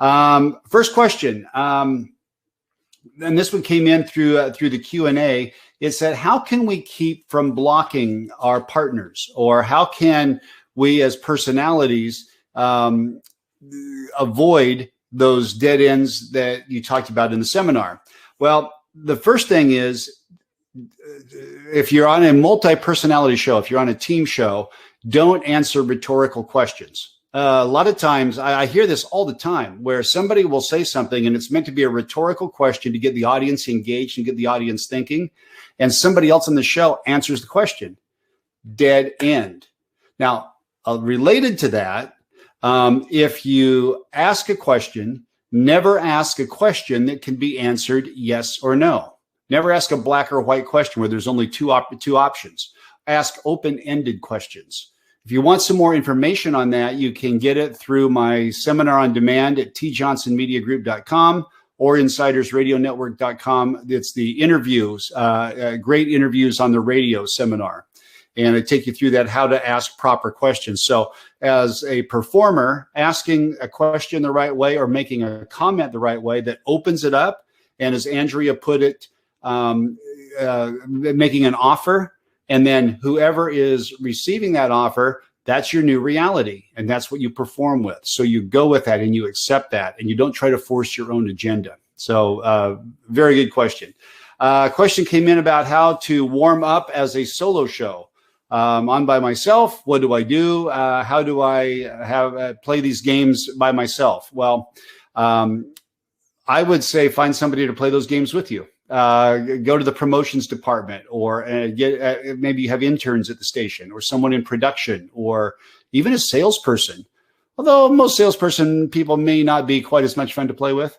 First question, and this one came in through the Q&A. It said, how can we keep from blocking our partners, or how can we as personalities avoid those dead ends that you talked about in the seminar? Well, the first thing is, if you're on a multi-personality show, if you're on a team show, don't answer rhetorical questions. A lot of times, I hear this all the time, where somebody will say something and it's meant to be a rhetorical question to get the audience engaged and get the audience thinking, and somebody else on the show answers the question. Dead end. Now, related to that, if you ask a question, never ask a question that can be answered yes or no. Never ask a black or white question where there's only two options. Ask open-ended questions. If you want some more information on that, you can get it through my seminar on demand at tjohnsonmediagroup.com or insidersradionetwork.com. It's the interviews, great interviews on the radio seminar. And I take you through that, how to ask proper questions. So as a performer, asking a question the right way or making a comment the right way that opens it up, and as Andrea put it, making an offer, and then whoever is receiving that offer, that's your new reality, and that's what you perform with. So you go with that and you accept that, and you don't try to force your own agenda. So very good question. Question came in about how to warm up as a solo show. On by myself, what do I do? How do I play these games by myself? Well, I would say find somebody to play those games with you. Go to the promotions department, or maybe you have interns at the station, or someone in production, or even a salesperson. Although most salesperson people may not be quite as much fun to play with.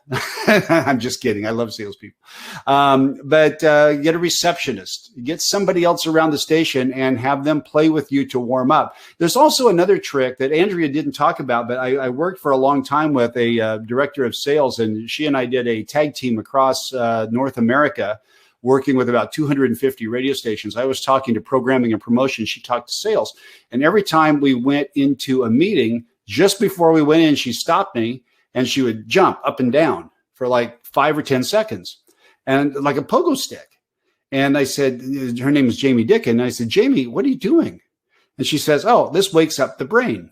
I'm just kidding. I love salespeople. But get a receptionist. Get somebody else around the station and have them play with you to warm up. There's also another trick that Andrea didn't talk about, but I worked for a long time with a director of sales, and she and I did a tag team across North America, working with about 250 radio stations. I was talking to programming and promotion. She talked to sales. And every time we went into a meeting, just before we went in, she stopped me and she would jump up and down for like 5 or 10 seconds, and like a pogo stick. And I said, her name is Jamie Dickin. And I said, Jamie, what are you doing? And she says, oh, this wakes up the brain.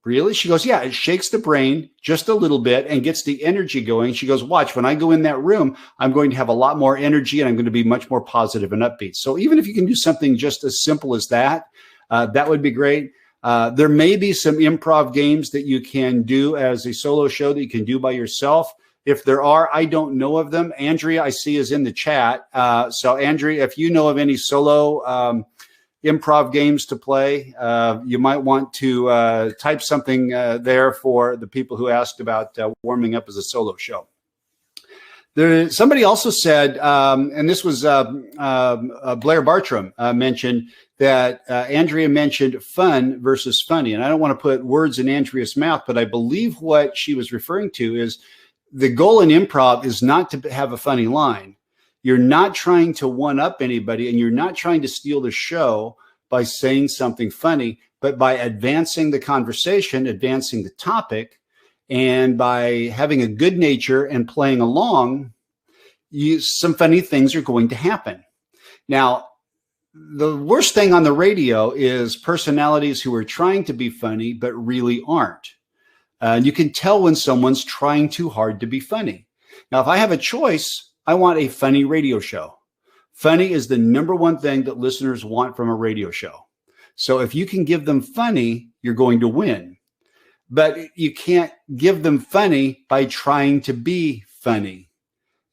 Really? She goes, yeah, it shakes the brain just a little bit and gets the energy going. She goes, watch, when I go in that room, I'm going to have a lot more energy and I'm going to be much more positive and upbeat. So even if you can do something just as simple as that, that would be great. There may be some improv games that you can do as a solo show that you can do by yourself. If there are, I don't know of them. Andrea, I see, is in the chat. So Andrea, if you know of any solo improv games to play, you might want to type something there for the people who asked about warming up as a solo show. Somebody also said, and this was Blair Bartram mentioned, that Andrea mentioned fun versus funny. And I don't want to put words in Andrea's mouth, but I believe what she was referring to is the goal in improv is not to have a funny line. You're not trying to one-up anybody, and you're not trying to steal the show by saying something funny, but by advancing the conversation, advancing the topic, and by having a good nature and playing along, some funny things are going to happen. Now, the worst thing on the radio is personalities who are trying to be funny, but really aren't. You can tell when someone's trying too hard to be funny. Now, if I have a choice, I want a funny radio show. Funny is the number one thing that listeners want from a radio show. So if you can give them funny, you're going to win. But you can't give them funny by trying to be funny.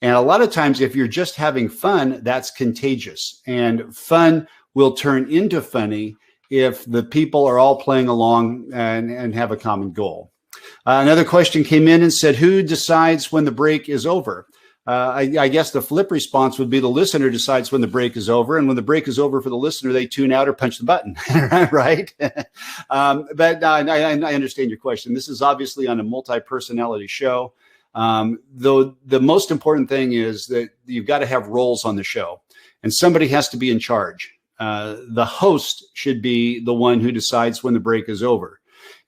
And a lot of times, if you're just having fun, that's contagious. And fun will turn into funny if the people are all playing along and have a common goal. Another question came in and said, who decides when the break is over? I guess the flip response would be the listener decides when the break is over. And when the break is over for the listener, they tune out or punch the button, right? But I understand your question. This is obviously on a multi-personality show. Though the most important thing is that you've got to have roles on the show, and somebody has to be in charge. The host should be the one who decides when the break is over.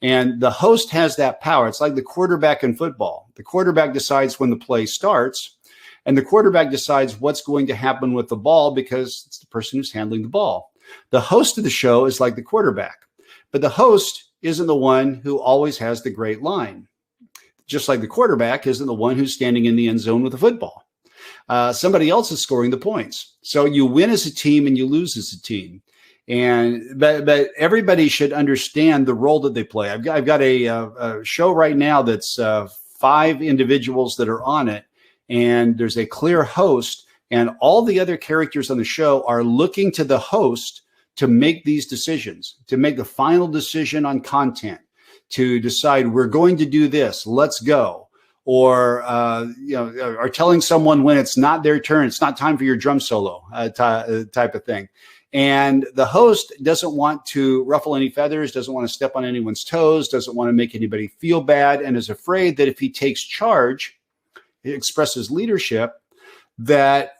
And the host has that power. It's like the quarterback in football. The quarterback decides when the play starts, and the quarterback decides what's going to happen with the ball because it's the person who's handling the ball. The host of the show is like the quarterback, but the host isn't the one who always has the great line. Just like the quarterback isn't the one who's standing in the end zone with the football. Somebody else is scoring the points. So you win as a team and you lose as a team. But everybody should understand the role that they play. I've got a show right now that's 5 individuals that are on it, and there's a clear host, and all the other characters on the show are looking to the host to make these decisions, to make the final decision on content, to decide we're going to do this, let's go. Or are telling someone when it's not their turn, it's not time for your drum solo type of thing. And the host doesn't want to ruffle any feathers, doesn't want to step on anyone's toes, doesn't want to make anybody feel bad, and is afraid that if he takes charge, he expresses leadership, that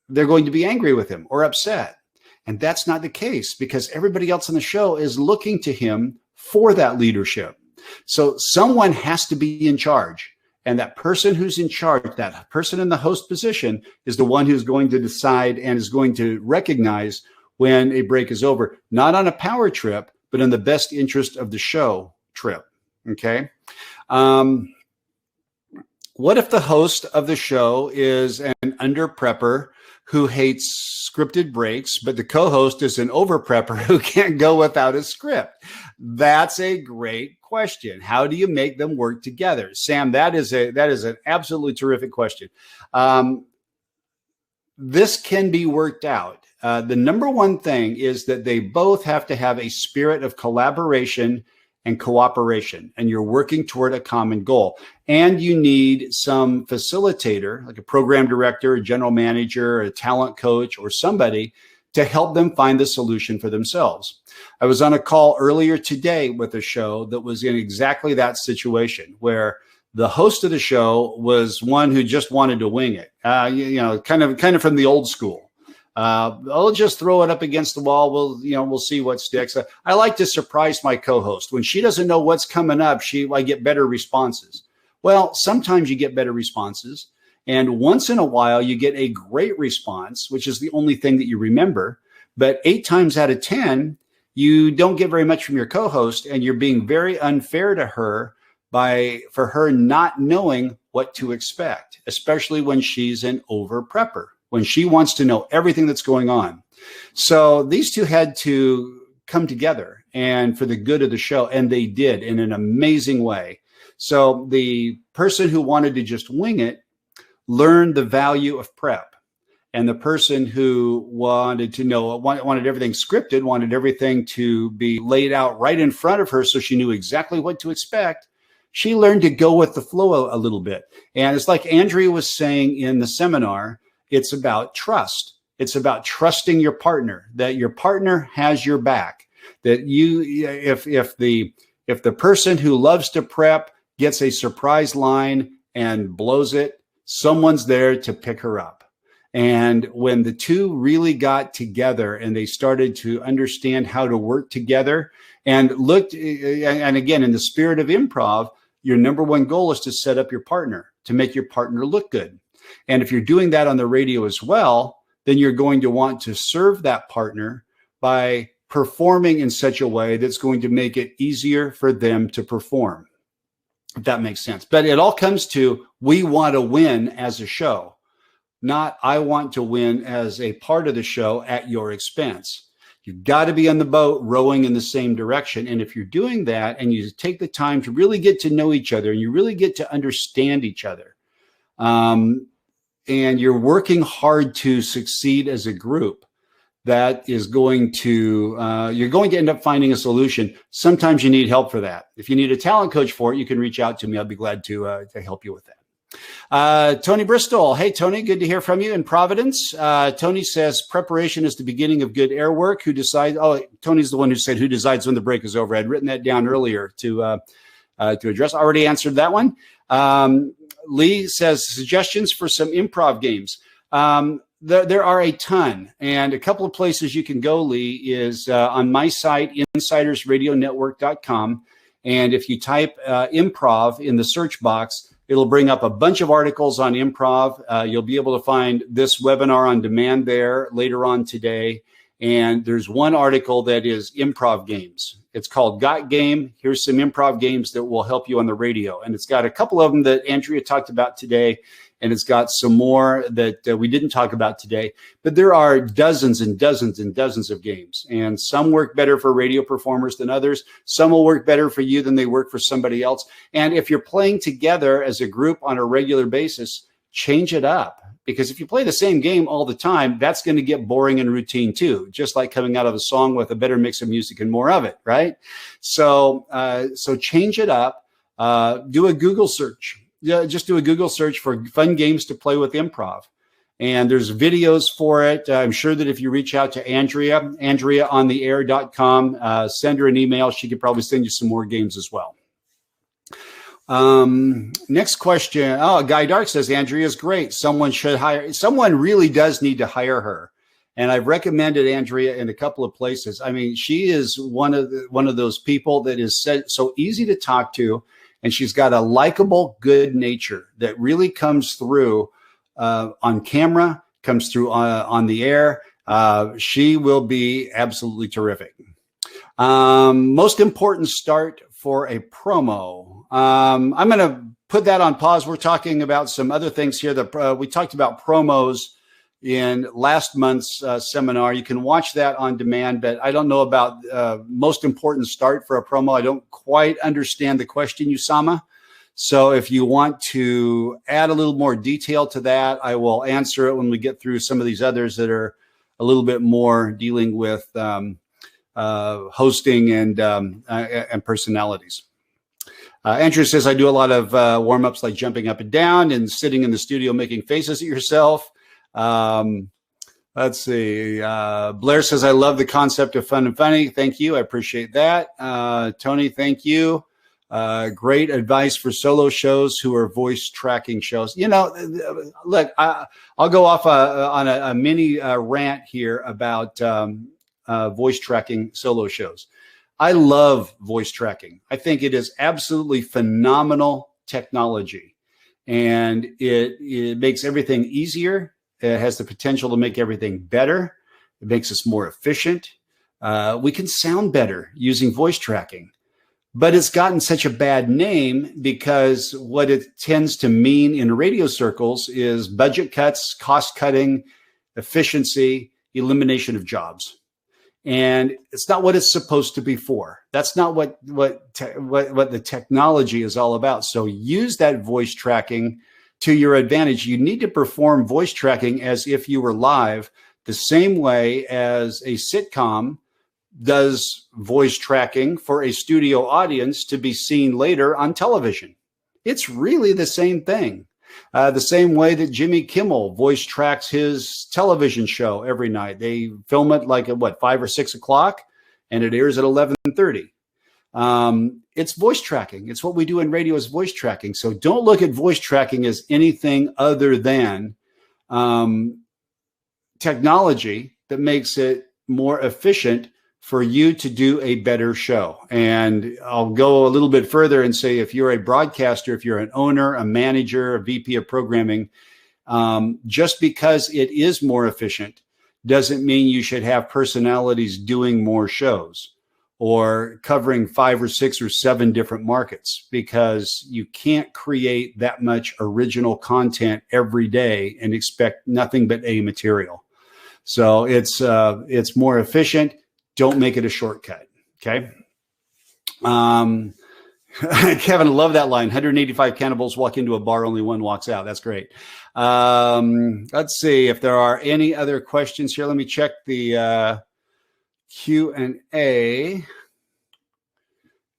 they're going to be angry with him or upset. And that's not the case, because everybody else on the show is looking to him for that leadership. So someone has to be in charge. And that person who's in charge, that person in the host position, is the one who's going to decide and is going to recognize when a break is over, not on a power trip, but in the best interest of the show trip. Okay. What if the host of the show is an under prepper who hates scripted breaks, but the co-host is an over prepper who can't go without a script? That's a great question. How do you make them work together? Sam, that is an absolutely terrific question. This can be worked out. The number one thing is that they both have to have a spirit of collaboration and cooperation, and you're working toward a common goal. And you need some facilitator, like a program director, a general manager, a talent coach, or somebody to help them find the solution for themselves. I was on a call earlier today with a show that was in exactly that situation, where the host of the show was one who just wanted to wing it, kind of from the old school. I'll just throw it up against the wall. We'll see what sticks. I like to surprise my co-host. When she doesn't know what's coming up, I get better responses. Well, sometimes you get better responses, and once in a while you get a great response, which is the only thing that you remember. But 8 times out of 10, you don't get very much from your co-host, and you're being very unfair to her for her not knowing what to expect, especially when she's an over prepper, when she wants to know everything that's going on. So these two had to come together and for the good of the show, and they did in an amazing way. So the person who wanted to just wing it learned the value of prep. And the person who wanted to know, wanted everything scripted, wanted everything to be laid out right in front of her so she knew exactly what to expect, she learned to go with the flow a little bit. And it's like Andrea was saying in the seminar, it's about trust. It's about trusting your partner, that your partner has your back, that if the person who loves to prep gets a surprise line and blows it, someone's there to pick her up. And when the two really got together and they started to understand how to work together and again, in the spirit of improv, your number one goal is to set up your partner, to make your partner look good. And if you're doing that on the radio as well, then you're going to want to serve that partner by performing in such a way that's going to make it easier for them to perform, if that makes sense. But it all comes to, we want to win as a show, not I want to win as a part of the show at your expense. You've got to be on the boat rowing in the same direction. And if you're doing that and you take the time to really get to know each other and you really get to understand each other, and you're working hard to succeed as a group, that is going to, you're going to end up finding a solution. Sometimes you need help for that. If you need a talent coach for it, you can reach out to me. I'll be glad to help you with that. Tony Bristol. Hey, Tony, good to hear from you in Providence. Tony says preparation is the beginning of good air work. Tony's the one who said who decides when the break is over. I'd written that down earlier to address. I already answered that one. Lee says suggestions for some improv games. There are a ton, and a couple of places you can go, Lee, is on my site, insidersradionetwork.com. And if you type improv in the search box, it'll bring up a bunch of articles on improv. You'll be able to find this webinar on demand there later on today. And there's one article that is improv games. It's called Got Game. Here's some improv games that will help you on the radio. And it's got a couple of them that Andrea talked about today. And it's got some more that we didn't talk about today. But there are dozens and dozens and dozens of games. And some work better for radio performers than others. Some will work better for you than they work for somebody else. And if you're playing together as a group on a regular basis, change it up. Because if you play the same game all the time, that's going to get boring and routine too, just like coming out of a song with a better mix of music and more of it, right? So change it up. Do a Google search. Yeah, just do a Google search for fun games to play with improv. And there's videos for it. I'm sure that if you reach out to Andrea ontheair.com, send her an email. She could probably send you some more games as well. Next question. Oh, Guy Dark says, Andrea's great. Someone really does need to hire her. And I've recommended Andrea in a couple of places. I mean, she is one of those people that is so easy to talk to. And she's got a likable, good nature that really comes through on camera, comes through on the air. She will be absolutely terrific. Most important start for a promo. I'm going to put that on pause. We're talking about some other things here. We talked about promos in last month's seminar. You can watch that on demand, but I don't know about most important start for a promo. I don't quite understand the question, Usama. So if you want to add a little more detail to that, I will answer it when we get through some of these others that are a little bit more dealing with hosting and personalities. Andrew says, I do a lot of warm-ups like jumping up and down and sitting in the studio making faces at yourself. Let's see. Blair says, I love the concept of fun and funny. Thank you. I appreciate that. Tony, thank you. Great advice for solo shows who are voice tracking shows. You know, look, I'll go off on a mini rant here about voice tracking solo shows. I love voice tracking. I think it is absolutely phenomenal technology, and it makes everything easier. It has the potential to make everything better. It makes us more efficient. We can sound better using voice tracking, but it's gotten such a bad name because what it tends to mean in radio circles is budget cuts, cost cutting, efficiency, elimination of jobs. And it's not what it's supposed to be for. That's not what the technology is all about. So use that voice tracking to your advantage. You need to perform voice tracking as if you were live, the same way as a sitcom does voice tracking for a studio audience to be seen later on television. It's really the same thing. The same way that Jimmy Kimmel voice tracks his television show every night. They film it like at 5 or 6 o'clock, and it airs at 11:30. It's voice tracking. It's what we do in radio is voice tracking. So don't look at voice tracking as anything other than technology that makes it more efficient for you to do a better show. And I'll go a little bit further and say, if you're a broadcaster, if you're an owner, a manager, a VP of programming, just because it is more efficient doesn't mean you should have personalities doing more shows or covering 5 or 6 or 7 different markets, because you can't create that much original content every day and expect nothing but A material. So it's more efficient. Don't make it a shortcut. Okay. Kevin, I love that line. 185 cannibals walk into a bar, only one walks out. That's great. Let's see if there are any other questions here. Let me check the Q&A.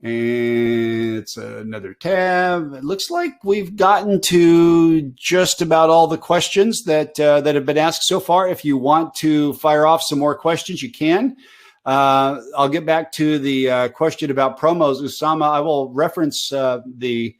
And it's another tab. It looks like we've gotten to just about all the questions that have been asked so far. If you want to fire off some more questions, you can. I'll get back to the question about promos. Usama, I will reference the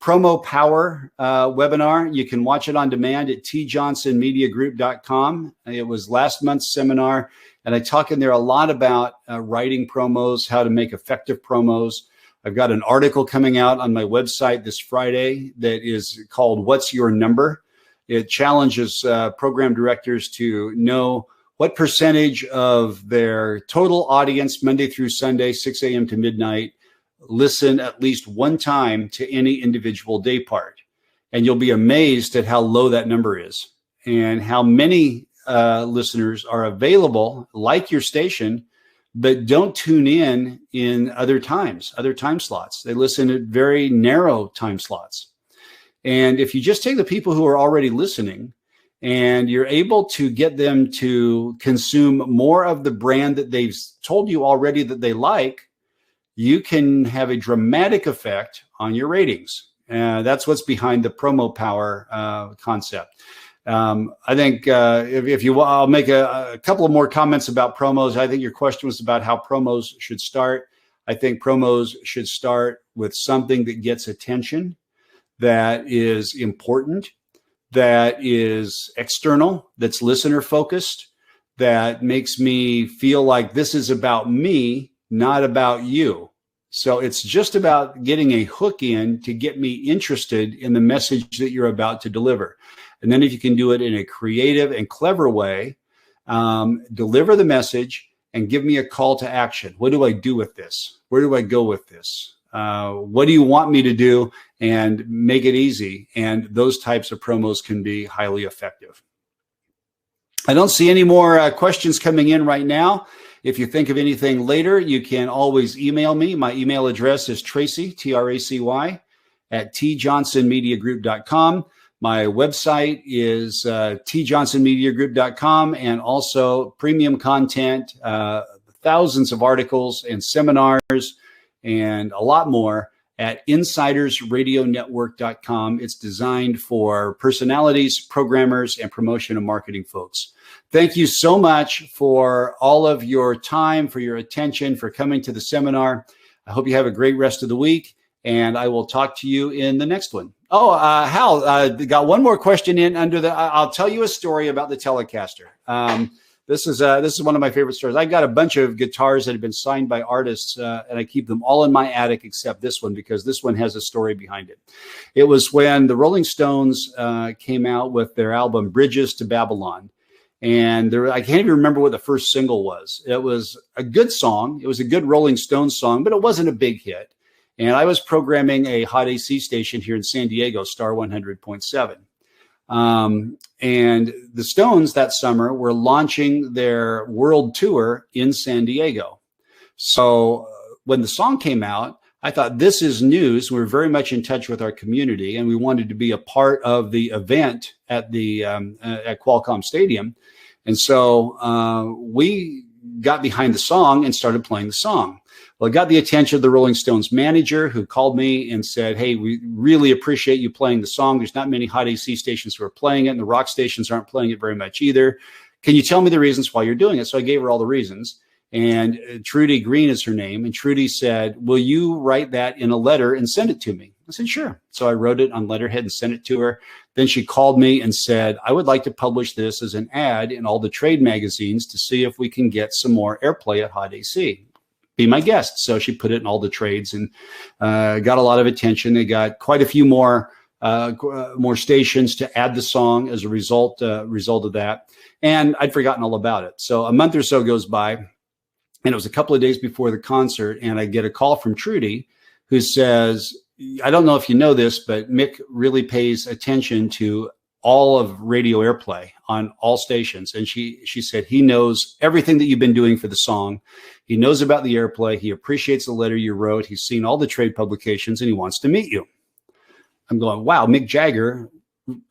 Promo Power webinar. You can watch it on demand at tjohnsonmediagroup.com. It was last month's seminar, and I talk in there a lot about writing promos, how to make effective promos. I've got an article coming out on my website this Friday that is called "What's Your Number?" It challenges program directors to know what percentage of their total audience, Monday through Sunday, 6 a.m. to midnight, listen at least one time to any individual day part. And you'll be amazed at how low that number is and how many listeners are available, like your station, but don't tune in other time slots. They listen at very narrow time slots. And if you just take the people who are already listening and you're able to get them to consume more of the brand that they've told you already that they like, you can have a dramatic effect on your ratings. That's what's behind the promo power concept. I think I'll make a couple of more comments about promos. I think your question was about how promos should start. I think promos should start with something that gets attention, that is important, that is external, that's listener focused, that makes me feel like this is about me, not about you. So it's just about getting a hook in to get me interested in the message that you're about to deliver. And then if you can do it in a creative and clever way, deliver the message and give me a call to action. What do I do with this? Where do I go with this? What do you want me to do? And make it easy. And those types of promos can be highly effective. I don't see any more questions coming in right now. If you think of anything later, you can always email me. My email address is Tracy, Tracy, at tjohnsonmediagroup.com. My website is tjohnsonmediagroup.com, and also premium content, thousands of articles and seminars and a lot more at insidersradionetwork.com. It's designed for personalities, programmers, and promotion and marketing folks. Thank you so much for all of your time, for your attention, for coming to the seminar. I hope you have a great rest of the week, and I will talk to you in the next one. Oh, Hal, got one more question in under the. I'll tell you a story about the Telecaster. This is one of my favorite stories. I got a bunch of guitars that have been signed by artists, and I keep them all in my attic except this one, because this one has a story behind it. It was when the Rolling Stones came out with their album Bridges to Babylon. And I can't even remember what the first single was. It was a good song. It was a good Rolling Stones song, but it wasn't a big hit. And I was programming a hot AC station here in San Diego, Star 100.7. And the Stones that summer were launching their world tour in San Diego. So when the song came out, I thought, this is news. We're very much in touch with our community, and we wanted to be a part of the event at the at Qualcomm Stadium. And so we got behind the song and started playing the song. Well, it got the attention of the Rolling Stones manager, who called me and said, hey, we really appreciate you playing the song. There's not many hot AC stations who are playing it, and the rock stations aren't playing it very much either. Can you tell me the reasons why you're doing it? So I gave her all the reasons. And Trudy Green is her name. And Trudy said, will you write that in a letter and send it to me? I said, sure. So I wrote it on letterhead and sent it to her. Then she called me and said, I would like to publish this as an ad in all the trade magazines to see if we can get some more airplay at Hot AC. Be my guest. So she put it in all the trades and got a lot of attention. They got quite a few more stations to add the song as a result of that. And I'd forgotten all about it. So a month or so goes by, and it was a couple of days before the concert, and I get a call from Trudy, who says, I don't know if you know this, but Mick really pays attention to all of radio airplay on all stations. And she said, he knows everything that you've been doing for the song. He knows about the airplay. He appreciates the letter you wrote. He's seen all the trade publications, and he wants to meet you. I'm going, wow, Mick Jagger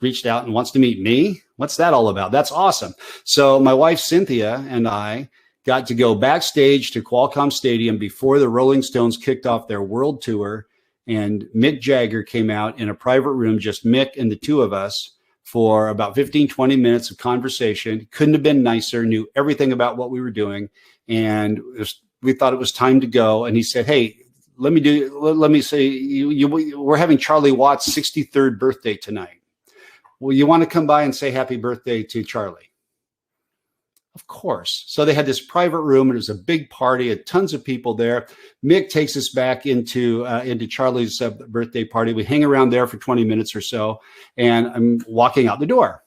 reached out and wants to meet me? What's that all about? That's awesome. So my wife, Cynthia, and I got to go backstage to Qualcomm Stadium before the Rolling Stones kicked off their world tour. And Mick Jagger came out in a private room, just Mick and the two of us, for about 15, 20 minutes of conversation. Couldn't have been nicer, knew everything about what we were doing. And we thought it was time to go. And he said, hey, let me say, we're having Charlie Watts' 63rd birthday tonight. Well, you want to come by and say happy birthday to Charlie? Of course. So they had this private room, and it was a big party, had tons of people there. Mick takes us back into Charlie's birthday party. We hang around there for 20 minutes or so, and I'm walking out the door.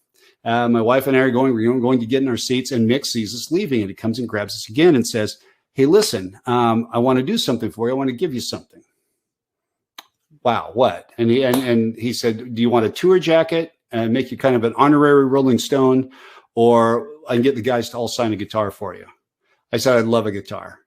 My wife and I are going to get in our seats, and Mick sees us leaving, and he comes and grabs us again and says, "Hey, listen, I want to do something for you. I want to give you something." Wow, what? And he said, "Do you want a tour jacket and make you kind of an honorary Rolling Stone, or I can get the guys to all sign a guitar for you?" I said, "I'd love a guitar."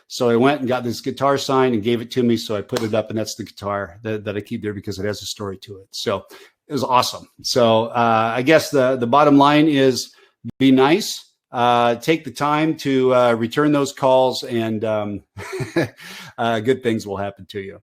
So I went and got this guitar signed and gave it to me. So I put it up, and that's the guitar that I keep there because it has a story to it. So it was awesome. So I guess the bottom line is be nice, take the time to return those calls, and good things will happen to you.